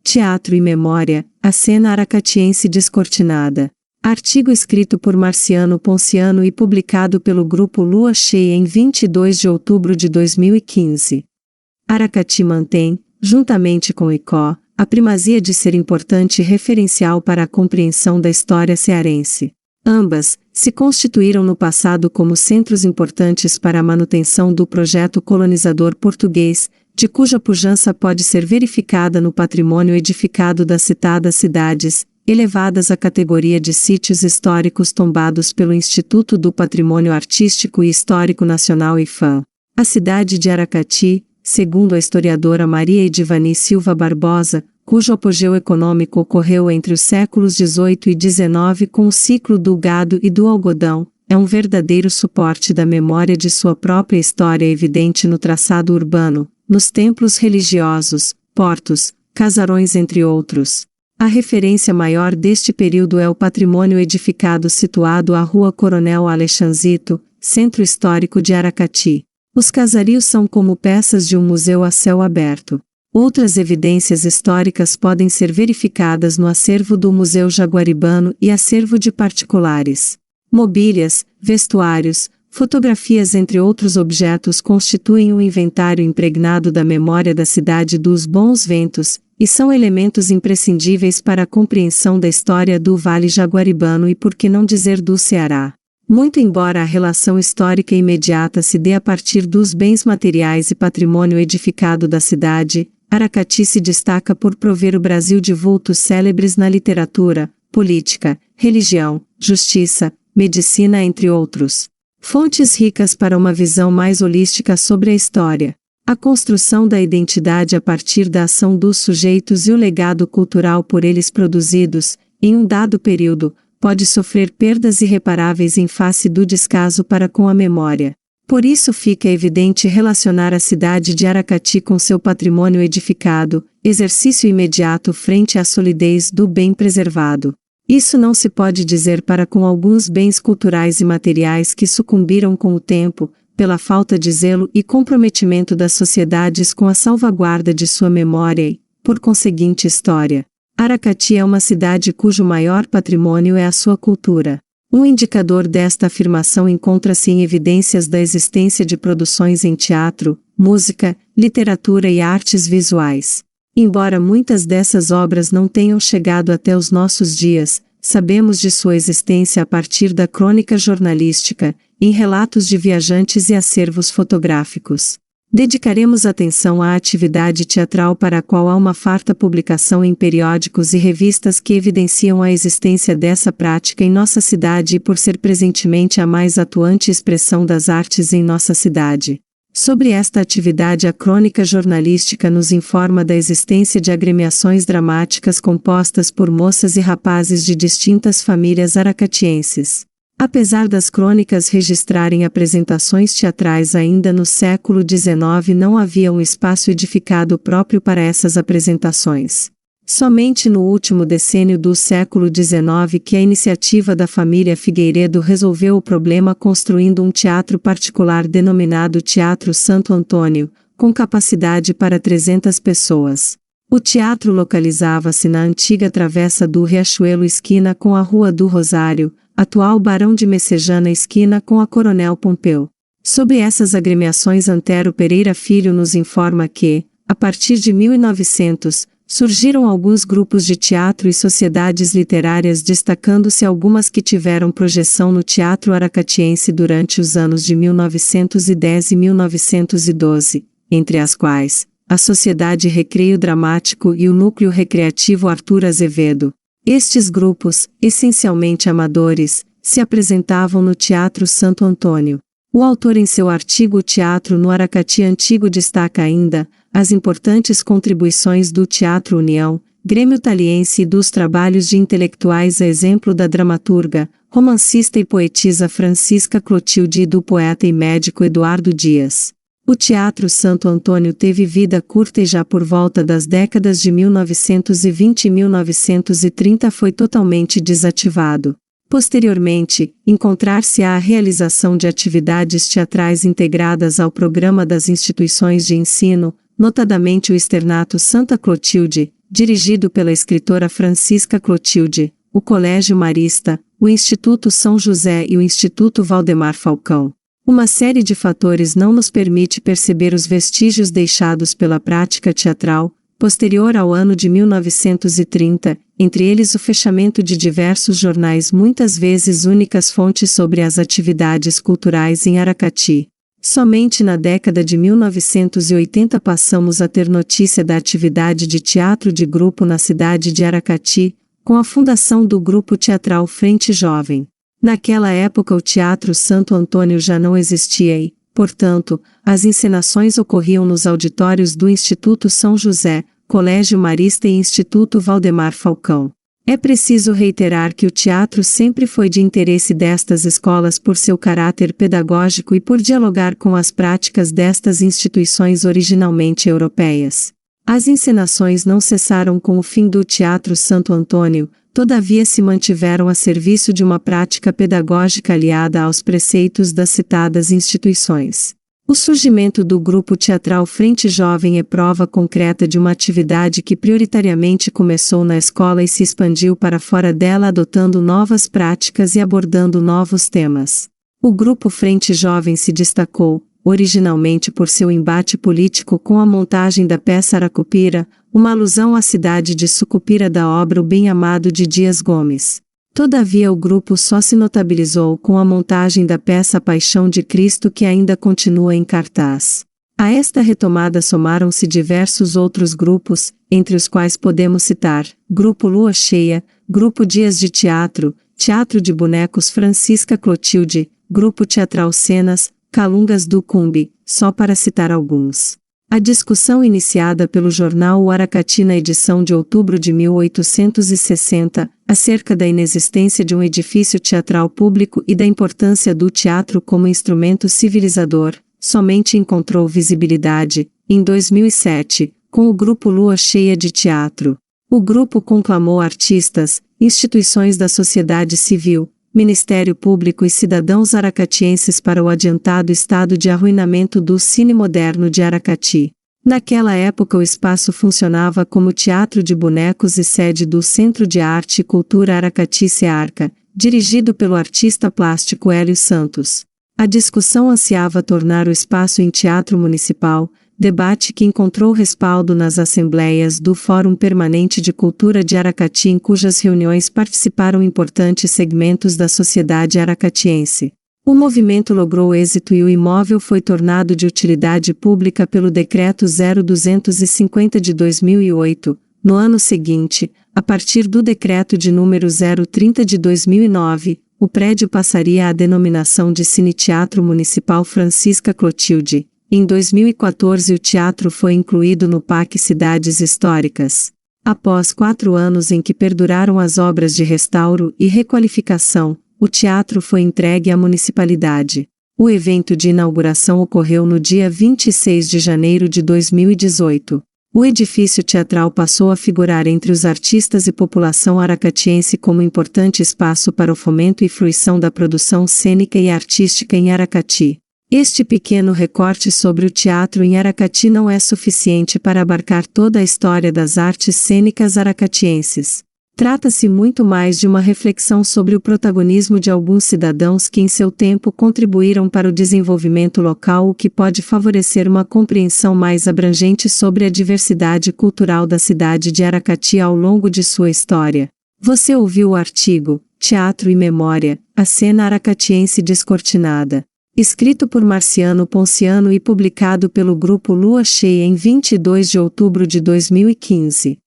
Teatro e Memória, a cena aracatiense descortinada. Artigo escrito por Marciano Ponciano e publicado pelo Grupo Lua Cheia em 22 de outubro de 2015. Aracati mantém, juntamente com Icó, a primazia de ser importante referencial para a compreensão da história cearense. Ambas se constituíram no passado como centros importantes para a manutenção do projeto colonizador português, de cuja pujança pode ser verificada no patrimônio edificado das citadas cidades, elevadas à categoria de sítios históricos tombados pelo Instituto do Patrimônio Artístico e Histórico Nacional IFAM. A cidade de Aracati, segundo a historiadora Maria Edivani Silva Barbosa, cujo apogeu econômico ocorreu entre os séculos XVIII e XIX com o ciclo do gado e do algodão, é um verdadeiro suporte da memória de sua própria história evidente no traçado urbano, nos templos religiosos, portos, casarões entre outros. A referência maior deste período é o patrimônio edificado situado à Rua Coronel Alexanzito, centro histórico de Aracati. Os casarios são como peças de um museu a céu aberto. Outras evidências históricas podem ser verificadas no acervo do Museu Jaguaribano e acervo de particulares. Mobílias, vestuários, fotografias entre outros objetos constituem um inventário impregnado da memória da cidade dos bons ventos, e são elementos imprescindíveis para a compreensão da história do Vale Jaguaribano e por que não dizer do Ceará. Muito embora a relação histórica imediata se dê a partir dos bens materiais e patrimônio edificado da cidade, Aracati se destaca por prover o Brasil de vultos célebres na literatura, política, religião, justiça, medicina entre outros. Fontes ricas para uma visão mais holística sobre a história. A construção da identidade a partir da ação dos sujeitos e o legado cultural por eles produzidos, em um dado período, pode sofrer perdas irreparáveis em face do descaso para com a memória. Por isso fica evidente relacionar a cidade de Aracati com seu patrimônio edificado, exercício imediato frente à solidez do bem preservado. Isso não se pode dizer para com alguns bens culturais e materiais que sucumbiram com o tempo, pela falta de zelo e comprometimento das sociedades com a salvaguarda de sua memória e, por conseguinte, história. Aracati é uma cidade cujo maior patrimônio é a sua cultura. Um indicador desta afirmação encontra-se em evidências da existência de produções em teatro, música, literatura e artes visuais. Embora muitas dessas obras não tenham chegado até os nossos dias, sabemos de sua existência a partir da crônica jornalística, em relatos de viajantes e acervos fotográficos. Dedicaremos atenção à atividade teatral para a qual há uma farta publicação em periódicos e revistas que evidenciam a existência dessa prática em nossa cidade e por ser presentemente a mais atuante expressão das artes em nossa cidade. Sobre esta atividade a crônica jornalística nos informa da existência de agremiações dramáticas compostas por moças e rapazes de distintas famílias aracatienses. Apesar das crônicas registrarem apresentações teatrais ainda no século XIX, não havia um espaço edificado próprio para essas apresentações. Somente no último decênio do século XIX que a iniciativa da família Figueiredo resolveu o problema construindo um teatro particular denominado Teatro Santo Antônio, com capacidade para 300 pessoas. O teatro localizava-se na antiga travessa do Riachuelo esquina com a Rua do Rosário, atual Barão de Messejana esquina com a Coronel Pompeu. Sobre essas agremiações Antero Pereira Filho nos informa que, a partir de 1900, surgiram alguns grupos de teatro e sociedades literárias, destacando-se algumas que tiveram projeção no teatro aracatiense durante os anos de 1910 e 1912, entre as quais, a Sociedade Recreio Dramático e o Núcleo Recreativo Arthur Azevedo. Estes grupos, essencialmente amadores, se apresentavam no Teatro Santo Antônio. O autor em seu artigo Teatro no Aracati Antigo destaca ainda as importantes contribuições do Teatro União, Grêmio Taliense e dos trabalhos de intelectuais a exemplo da dramaturga, romancista e poetisa Francisca Clotilde e do poeta e médico Eduardo Dias. O Teatro Santo Antônio teve vida curta e já por volta das décadas de 1920 e 1930 foi totalmente desativado. Posteriormente, encontrar-se-á a realização de atividades teatrais integradas ao programa das instituições de ensino, notadamente o Externato Santa Clotilde, dirigido pela escritora Francisca Clotilde, o Colégio Marista, o Instituto São José e o Instituto Valdemar Falcão. Uma série de fatores não nos permite perceber os vestígios deixados pela prática teatral, posterior ao ano de 1930, entre eles o fechamento de diversos jornais, muitas vezes únicas fontes sobre as atividades culturais em Aracati. Somente na década de 1980 passamos a ter notícia da atividade de teatro de grupo na cidade de Aracati, com a fundação do Grupo Teatral Frente Jovem. Naquela época o Teatro Santo Antônio já não existia e, portanto, as encenações ocorriam nos auditórios do Instituto São José, Colégio Marista e Instituto Valdemar Falcão. É preciso reiterar que o teatro sempre foi de interesse destas escolas por seu caráter pedagógico e por dialogar com as práticas destas instituições originalmente europeias. As encenações não cessaram com o fim do Teatro Santo Antônio, todavia se mantiveram a serviço de uma prática pedagógica aliada aos preceitos das citadas instituições. O surgimento do Grupo Teatral Frente Jovem é prova concreta de uma atividade que prioritariamente começou na escola e se expandiu para fora dela, adotando novas práticas e abordando novos temas. O Grupo Frente Jovem se destacou, originalmente por seu embate político com a montagem da peça Aracupira, uma alusão à cidade de Sucupira da obra O Bem Amado de Dias Gomes. Todavia o grupo só se notabilizou com a montagem da peça Paixão de Cristo, que ainda continua em cartaz. A esta retomada somaram-se diversos outros grupos, entre os quais podemos citar Grupo Lua Cheia, Grupo Dias de Teatro, Teatro de Bonecos Francisca Clotilde, Grupo Teatral Cenas, Calungas do Cumbi, só para citar alguns. A discussão iniciada pelo jornal O Aracati na edição de outubro de 1860, acerca da inexistência de um edifício teatral público e da importância do teatro como instrumento civilizador, somente encontrou visibilidade, em 2007, com o Grupo Lua Cheia de Teatro. O grupo conclamou artistas, instituições da sociedade civil, Ministério Público e cidadãos aracatienses para o adiantado estado de arruinamento do Cine Moderno de Aracati. Naquela época o espaço funcionava como teatro de bonecos e sede do Centro de Arte e Cultura Aracati Cearca, dirigido pelo artista plástico Hélio Santos. A discussão ansiava tornar o espaço em teatro municipal, debate que encontrou respaldo nas assembleias do Fórum Permanente de Cultura de Aracati, em cujas reuniões participaram importantes segmentos da sociedade aracatiense. O movimento logrou êxito e o imóvel foi tornado de utilidade pública pelo Decreto 0250 de 2008. No ano seguinte, a partir do Decreto de número 030 de 2009, o prédio passaria à denominação de Cine Teatro Municipal Francisca Clotilde. Em 2014 o teatro foi incluído no PAC Cidades Históricas. Após 4 anos em que perduraram as obras de restauro e requalificação, o teatro foi entregue à municipalidade. O evento de inauguração ocorreu no dia 26 de janeiro de 2018. O edifício teatral passou a figurar entre os artistas e população aracatiense como importante espaço para o fomento e fruição da produção cênica e artística em Aracati. Este pequeno recorte sobre o teatro em Aracati não é suficiente para abarcar toda a história das artes cênicas aracatienses. Trata-se muito mais de uma reflexão sobre o protagonismo de alguns cidadãos que em seu tempo contribuíram para o desenvolvimento local, o que pode favorecer uma compreensão mais abrangente sobre a diversidade cultural da cidade de Aracati ao longo de sua história. Você ouviu o artigo Teatro e Memória, a cena aracatiense descortinada, escrito por Marciano Ponciano e publicado pelo Grupo Lua Cheia em 22 de outubro de 2015.